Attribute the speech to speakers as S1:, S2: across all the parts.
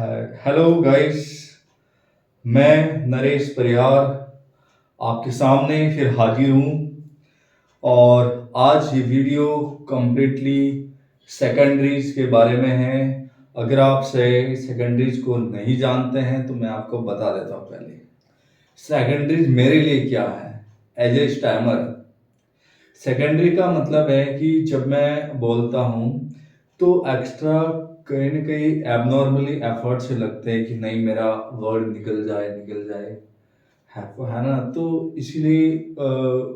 S1: Hello guys. मैं नरेश परिहार आपके सामने फिर हाजिर हूँ। और आज ये वीडियो कंप्लीटली सेकेंडरीज के बारे में है। अगर आप से सेकेंडरीज को नहीं जानते हैं तो मैं आपको बता देता हूँ। पहले सेकेंडरीज मेरे लिए क्या है। एज ए स्टैमर, सेकेंडरी का मतलब है कि जब मैं बोलता हूँ तो एक्स्ट्रा कहीं ना कहीं एबनॉर्मली एफर्ट से लगते हैं कि नहीं मेरा वर्ड निकल जाए है ना। तो इसीलिए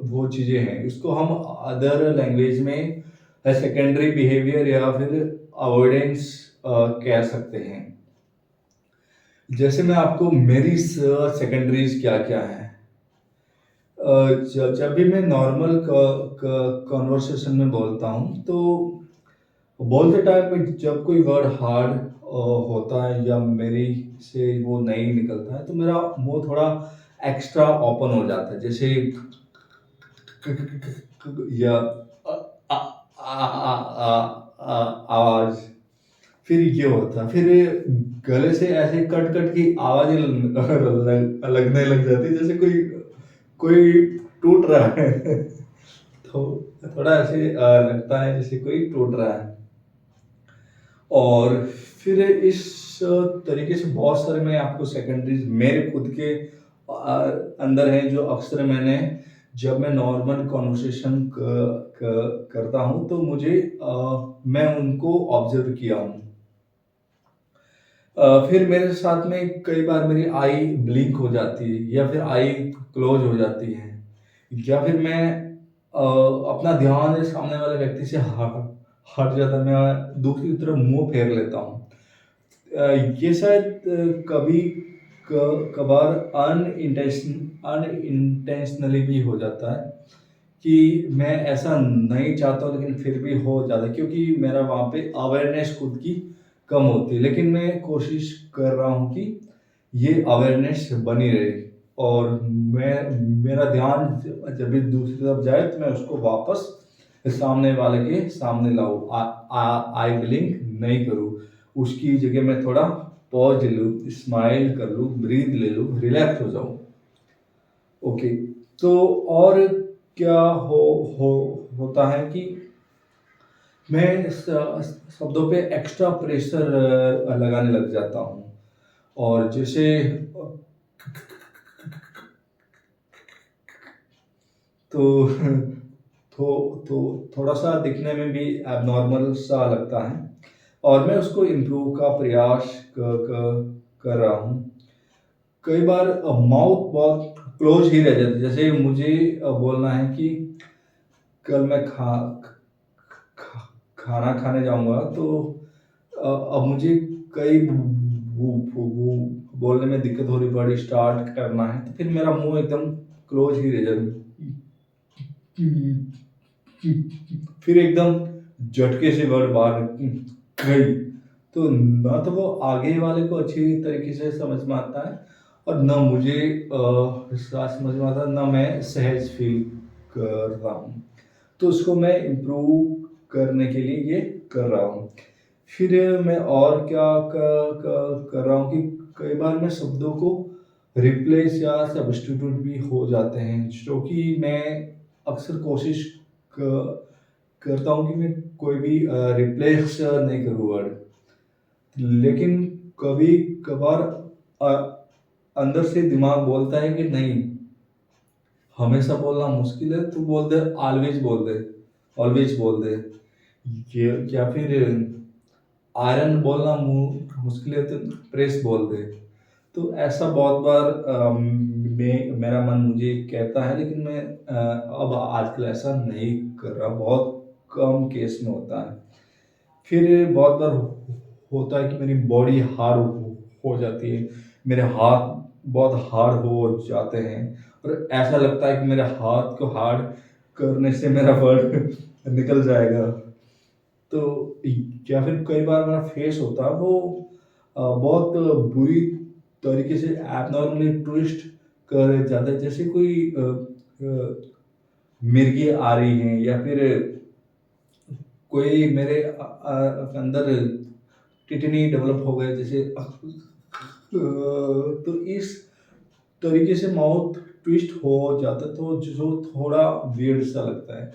S1: वो चीज़ें हैं, उसको हम अदर लैंग्वेज में सेकेंडरी बिहेवियर या फिर अवॉइडेंस कह सकते हैं। जैसे मैं आपको मेरी सेकेंडरीज क्या क्या है। जब भी मैं नॉर्मल कॉन्वर्सेशन में बोलता हूँ तो बोलते टाइम में जब कोई वर्ड हार्ड होता है या मेरी से वो नहीं निकलता है तो मेरा मुंह थोड़ा एक्स्ट्रा ओपन हो जाता है। जैसे या आवाज, फिर ये होता है, फिर गले से ऐसे कट कट की आवाजें लगने लग जाती है, जैसे कोई कोई टूट रहा है। तो थोड़ा ऐसे लगता है जैसे कोई टूट रहा है। और फिर इस तरीके से बहुत सारे मैं आपको सेकेंडरीज मेरे खुद के अंदर हैं जो अक्सर मैंने जब मैं नॉर्मल कॉन्वर्सेशन करता हूँ तो मैं उनको ऑब्जर्व किया हूँ। फिर मेरे साथ में कई बार मेरी आई ब्लिंक हो जाती है या फिर आई क्लोज हो जाती है, या फिर मैं अपना ध्यान सामने वाले व्यक्ति से हट जाता है, मैं दूसरी तरफ मुंह फेर लेता हूँ। अ, ये शायद कभी कभार अनइंटेंशनली भी हो जाता है कि मैं ऐसा नहीं चाहता हूँ लेकिन फिर भी हो जाता है, क्योंकि मेरा वहाँ पे अवेयरनेस खुद की कम होती है। लेकिन मैं कोशिश कर रहा हूँ कि ये अवेयरनेस बनी रहे और मैं मेरा ध्यान जब भी दूसरी तरफ जाए तो मैं उसको वापस सामने वाले के सामने लाऊं, आई ब्लिंक नहीं करूँ। उसकी जगह मैं थोड़ा पॉज ले लूँ, स्माइल कर लूँ, ब्रीथ ले लूँ, रिलैक्स हो जाऊँ। ओके। तो और क्या हो होता है कि मैं शब्दों पे एक्स्ट्रा प्रेशर लगाने लग जाता हूँ। और जैसे तो तो थोड़ा सा दिखने में भी एबनॉर्मल सा लगता है और मैं उसको इम्प्रूव का प्रयास कर रहा हूँ। कई बार माउथ बहुत क्लोज ही रह जाता है। जैसे मुझे बोलना है कि कल मैं खा, खाना खाने जाऊंगा तो अब मुझे कई बोलने में दिक्कत हो रही, बड़ी स्टार्ट करना है तो फिर मेरा मुंह एकदम क्लोज ही रह जाता, फिर एकदम झटके से वर्ड बाहर गई तो ना तो वो आगे वाले को अच्छी तरीके से समझ में आता है और ना मुझे समझ में आता, ना मैं सहज फील कर रहा हूँ। तो उसको मैं इम्प्रूव करने के लिए ये कर रहा हूँ। फिर मैं और क्या कर रहा हूँ कि कई बार मैं शब्दों को रिप्लेस या सब्स्टिट्यूट भी हो जाते हैं, जो कि मैं अक्सर कोशिश करता हूँ कि मैं कोई भी रिप्लेस नहीं करूँ वर्ड। लेकिन कभी कभार अंदर से दिमाग बोलता है कि नहीं, हमेशा बोलना मुश्किल है, तू बोल दे, ऑलवेज बोल दे, ऑलवेज बोल दे। ये या फिर आयरन बोलना मुश्किल है तो प्रेस बोल दे। तो ऐसा बहुत बार मेरा मन मुझे कहता है, लेकिन मैं अब आजकल ऐसा नहीं कर रहा, बहुत कम केस में होता है। फिर बहुत बार होता है कि मेरी बॉडी हार्ड हो जाती है, मेरे हाथ बहुत हार्ड हो जाते हैं और ऐसा लगता है कि मेरे हाथ को हार्ड करने से मेरा वर्ड निकल जाएगा। तो या फिर कई बार मेरा फेस होता है वो बहुत बुरी तरीके से एबनॉर्मली ट्विस्ट कर जाता है, जैसे कोई मिर्गी आ रही हैं या फिर कोई मेरे अंदर टिटनी डेवलप हो गए जैसे तो इस तरीके से माउथ ट्विस्ट हो जाता है तो जो थोड़ा वियर्ड सा लगता है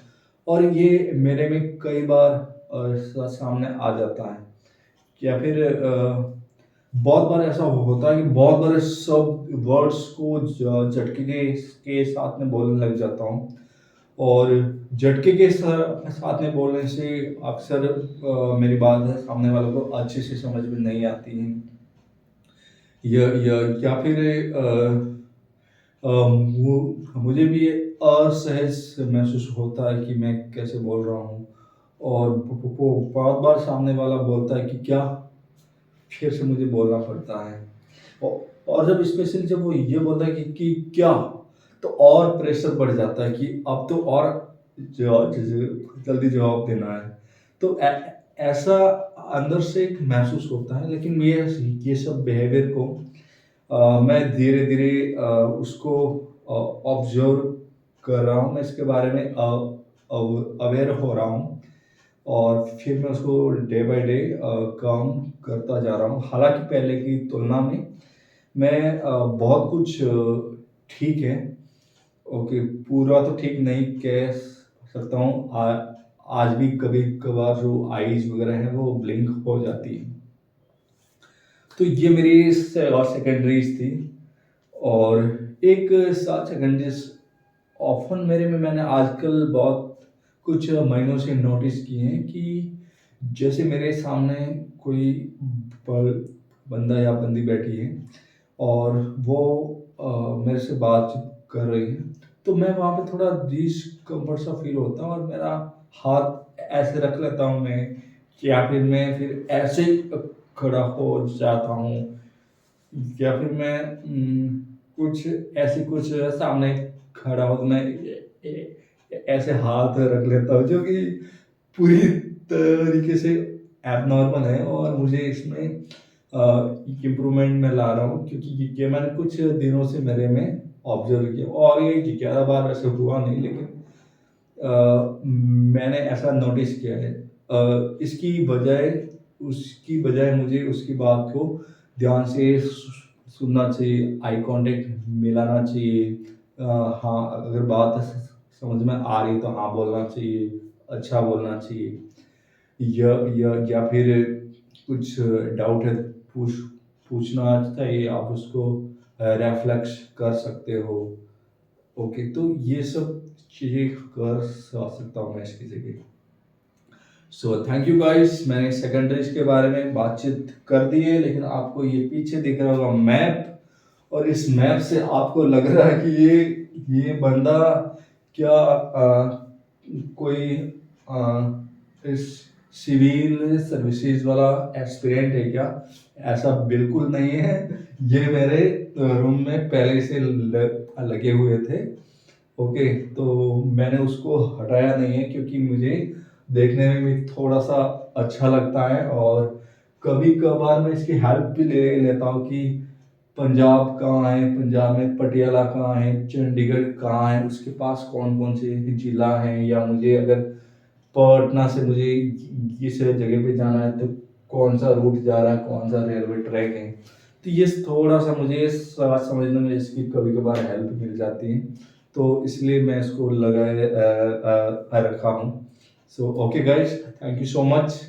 S1: और ये मेरे में कई बार सामने आ जाता है या फिर बहुत बार ऐसा होता है कि बहुत बार सब वर्ड्स को झटके के साथ में बोलने लग जाता हूँ और झटके के साथ में बोलने से अक्सर मेरी बात सामने वालों को अच्छे से समझ में नहीं आती है या फिर मुझे भी असहज महसूस होता है कि मैं कैसे बोल रहा हूँ और बहुत बार सामने वाला बोलता है कि क्या फिर से मुझे बोलना पड़ता है और जब स्पेशली जब वो ये बोलता है कि क्या तो और प्रेशर बढ़ जाता है कि अब तो और जल्दी जवाब देना है तो ऐसा अंदर से एक महसूस होता है लेकिन ये सब बिहेवियर को मैं धीरे धीरे उसको ऑब्जर्व कर रहा हूँ मैं इसके बारे में अवेयर हो रहा हूँ और फिर मैं उसको डे बाय डे कम करता जा रहा हूँ हालांकि पहले की तुलना में मैं बहुत कुछ ठीक है ओके पूरा तो ठीक नहीं कह सकता हूँ आज भी कभी कभार जो आईज वगैरह है वो ब्लिंक हो जाती है तो ये मेरी सेकेंडरीज थी और एक साथ सेकेंडरीज ऑफन मेरे में मैंने आजकल बहुत कुछ महीनों से नोटिस किए हैं कि जैसे मेरे सामने कोई बंदा या बंदी बैठी है और वो मेरे से बातचीत कर रही है तो मैं वहाँ पे थोड़ा डिस्कम्फर्ट सा फील होता है और मेरा हाथ ऐसे रख लेता हूँ मैं या फिर मैं फिर ऐसे ही खड़ा हो जाता हूँ या फिर मैं कुछ ऐसी कुछ सामने खड़ा हो तो मैं ऐसे हाथ रख लेता हूँ जो कि पूरी तरीके से एबनॉर्मल है और मुझे इसमें इम्प्रूवमेंट में ला रहा हूँ क्योंकि ये मैंने कुछ दिनों से मेरे में ऑब्जर्व किया और ये ज़्यादा बार वैसे हुआ नहीं लेकिन मैंने ऐसा नोटिस किया है इसकी बजाय उसकी बजाय मुझे उसकी बात को ध्यान से सुनना चाहिए आई कांटेक्ट मिलाना चाहिए हाँ अगर बात समझ में आ रही तो हाँ बोलना चाहिए अच्छा बोलना चाहिए या फिर कुछ डाउट है पूछ पूछना चाहिए आप उसको रेफ्लेक्स कर सकते हो ओके तो ये सब चीज़ें कर सकता हूँ मैं इसकी जगह सो थैंक यू गाइस मैंने सेकेंडरीज के बारे में बातचीत कर दी है लेकिन आपको ये पीछे दिख रहा होगा मैप और इस मैप से आपको लग रहा है कि ये बंदा क्या कोई इस सिविल सर्विसेज वाला एक्सपीरियंट है क्या ऐसा बिल्कुल नहीं है ये मेरे रूम में पहले से लगे हुए थे ओके तो मैंने उसको हटाया नहीं है क्योंकि मुझे देखने में भी थोड़ा सा अच्छा लगता है और कभी कभार मैं इसकी हेल्प भी ले लेता हूँ कि पंजाब कहाँ है पंजाब में पटियाला कहाँ है चंडीगढ़ कहाँ है उसके पास कौन कौन से जिला हैं या मुझे अगर पटना से मुझे इस जगह पे जाना है तो कौन सा रूट जा रहा है कौन सा रेलवे ट्रैक है तो ये थोड़ा सा मुझे समझने में इसकी कभी कभार हेल्प मिल जाती है तो इसलिए मैं इसको लगाए रखा हूँ so okay guys thank you so much